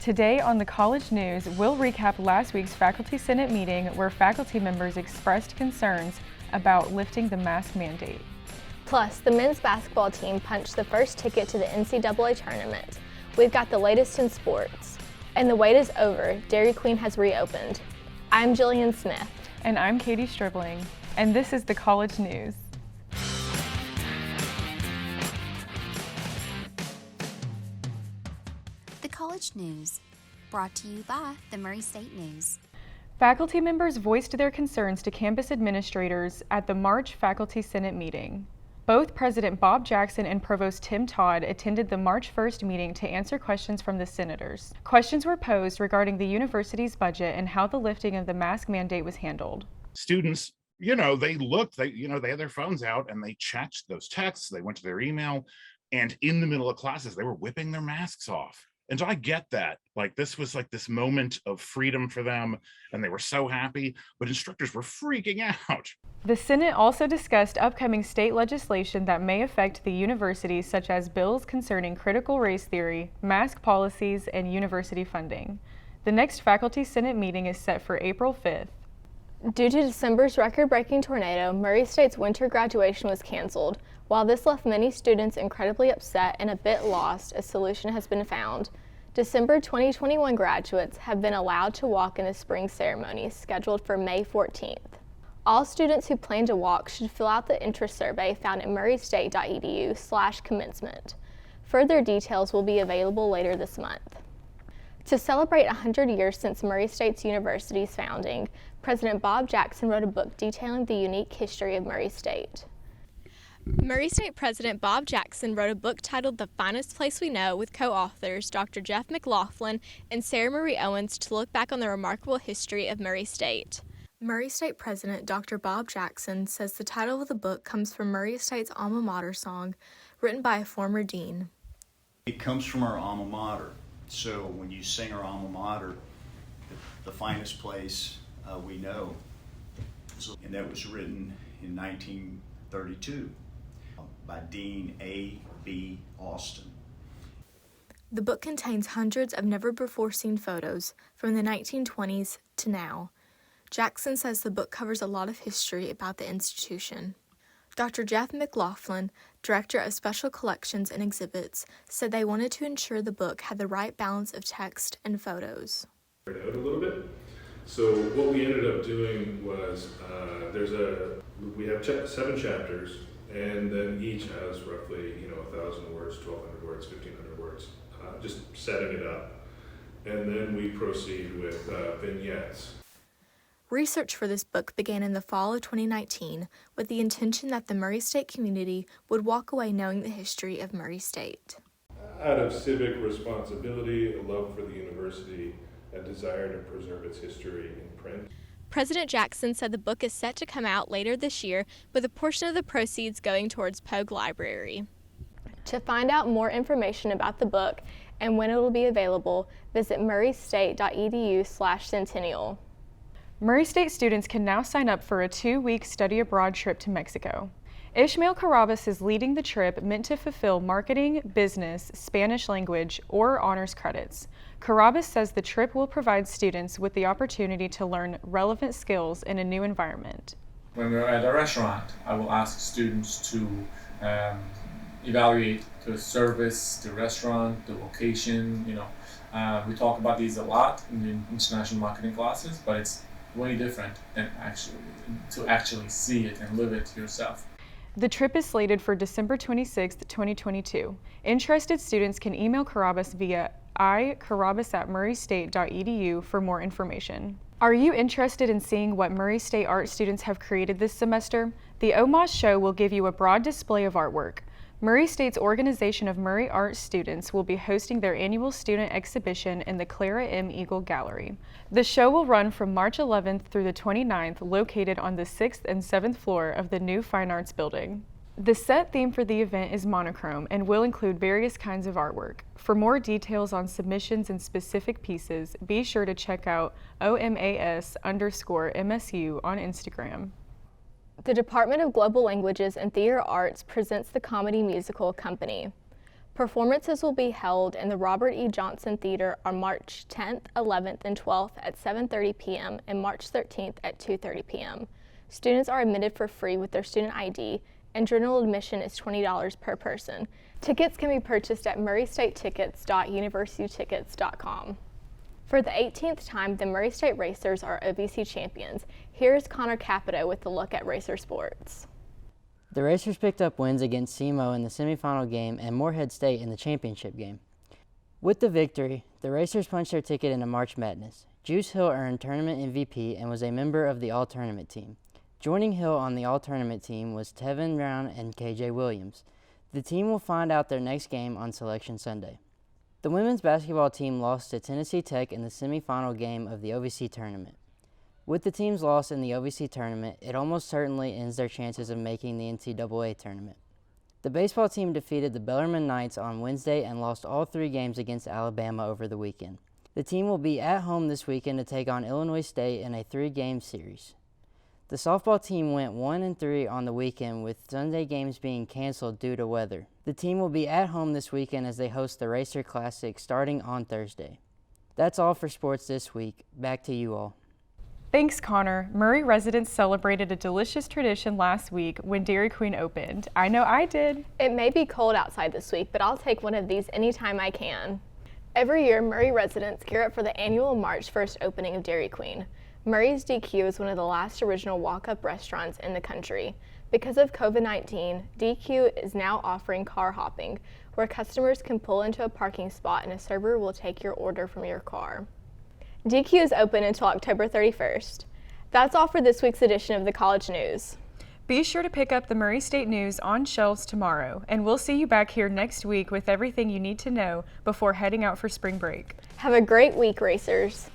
Today on the College News, we'll recap last week's Faculty Senate meeting where faculty members expressed concerns about lifting the mask mandate. Plus, the men's basketball team punched the first ticket to the NCAA tournament. We've got the latest in sports. And the wait is over. Dairy Queen has reopened. I'm Jillian Smith. And I'm Katie Stribling. And this is the College News. The College News, brought to you by the Murray State News. Faculty members voiced their concerns to campus administrators at the March Faculty Senate meeting. Both President Bob Jackson and Provost Tim Todd attended the March 1st meeting to answer questions from the senators. Questions were posed regarding the university's budget and how the lifting of the mask mandate was handled. Students, they looked, they had their phones out and they checked those texts, they went to their email, and in the middle of classes, they were whipping their masks off. And so I get that, this was this moment of freedom for them, and they were so happy, but instructors were freaking out. The Senate also discussed upcoming state legislation that may affect the university, such as bills concerning critical race theory, mask policies, and university funding. The next Faculty Senate meeting is set for April 5th. Due to December's record-breaking tornado, Murray State's winter graduation was canceled. While this left many students incredibly upset and a bit lost, a solution has been found. December 2021 graduates have been allowed to walk in the spring ceremony scheduled for May 14th. All students who plan to walk should fill out the interest survey found at murraystate.edu/commencement. Further details will be available later this month. To celebrate 100 years since Murray State's university's founding, President Bob Jackson wrote a book detailing the unique history of Murray State. Murray State President Bob Jackson wrote a book titled The Finest Place We Know with co-authors Dr. Jeff McLaughlin and Sarah Marie Owens to look back on the remarkable history of Murray State. Murray State President Dr. Bob Jackson says the title of the book comes from Murray State's alma mater song, written by a former dean. It comes from our alma mater. So when you sing our alma mater, the finest place we know, and that was written in 1932 by Dean A.B. Austin. The book contains hundreds of never-before-seen photos from the 1920s to now. Jackson says the book covers a lot of history about the institution. Dr. Jeff McLaughlin, Director of Special Collections and Exhibits, said they wanted to ensure the book had the right balance of text and photos. Out a little bit. So what we ended up doing was we have 7 chapters, and then each has roughly 1,000 words, 1,200 words, 1,500 words, just setting it up, and then we proceed with vignettes. Research for this book began in the fall of 2019 with the intention that the Murray State community would walk away knowing the history of Murray State. Out of civic responsibility, a love for the university, a desire to preserve its history in print. President Jackson said the book is set to come out later this year, with a portion of the proceeds going towards Pogue Library. To find out more information about the book and when it will be available, visit murraystate.edu/centennial. Murray State students can now sign up for a 2-week study abroad trip to Mexico. Ishmael Carrabas is leading the trip meant to fulfill marketing, business, Spanish language, or honors credits. Carrabas says the trip will provide students with the opportunity to learn relevant skills in a new environment. When we're at a restaurant, I will ask students to evaluate the service, the restaurant, the location. We talk about these a lot in the international marketing classes, but it's way different than actually see it and live it yourself. The trip is slated for December 26, 2022. Interested students can email Carrabas via icarrabas@murraystate.edu for more information. Are you interested in seeing what Murray State art students have created this semester? The OMAS show will give you a broad display of artwork. Murray State's Organization of Murray Art Students will be hosting their annual student exhibition in the Clara M. Eagle Gallery. The show will run from March 11th through the 29th, located on the 6th and 7th floor of the new Fine Arts Building. The set theme for the event is monochrome and will include various kinds of artwork. For more details on submissions and specific pieces, be sure to check out OMAS_MSU on Instagram. The Department of Global Languages and Theater Arts presents the comedy musical Company. Performances will be held in the Robert E. Johnson Theater on March 10th, 11th, and 12th at 7:30 p.m. and March 13th at 2:30 p.m. Students are admitted for free with their student ID, and general admission is $20 per person. Tickets can be purchased at murraystatetickets.universitytickets.com. For the 18th time, the Murray State Racers are OVC champions. Here's Connor Capito with a look at racer sports. The Racers picked up wins against SEMO in the semifinal game and Morehead State in the championship game. With the victory, the Racers punched their ticket into March Madness. Juice Hill earned tournament MVP and was a member of the all-tournament team. Joining Hill on the all-tournament team was Tevin Brown and KJ Williams. The team will find out their next game on Selection Sunday. The women's basketball team lost to Tennessee Tech in the semifinal game of the OVC tournament. With the team's loss in the OVC tournament, it almost certainly ends their chances of making the NCAA tournament. The baseball team defeated the Bellarmine Knights on Wednesday and lost all 3 games against Alabama over the weekend. The team will be at home this weekend to take on Illinois State in a 3-game series. The softball team went 1-3 on the weekend, with Sunday games being canceled due to weather. The team will be at home this weekend as they host the Racer Classic starting on Thursday. That's all for sports this week. Back to you all. Thanks, Connor. Murray residents celebrated a delicious tradition last week when Dairy Queen opened. I know I did. It may be cold outside this week, but I'll take one of these anytime I can. Every year, Murray residents gear up for the annual March 1st opening of Dairy Queen. Murray's DQ is one of the last original walk-up restaurants in the country. Because of COVID-19, DQ is now offering car hopping, where customers can pull into a parking spot and a server will take your order from your car. DQ is open until October 31st. That's all for this week's edition of the College News. Be sure to pick up the Murray State News on shelves tomorrow, and we'll see you back here next week with everything you need to know before heading out for spring break. Have a great week, racers.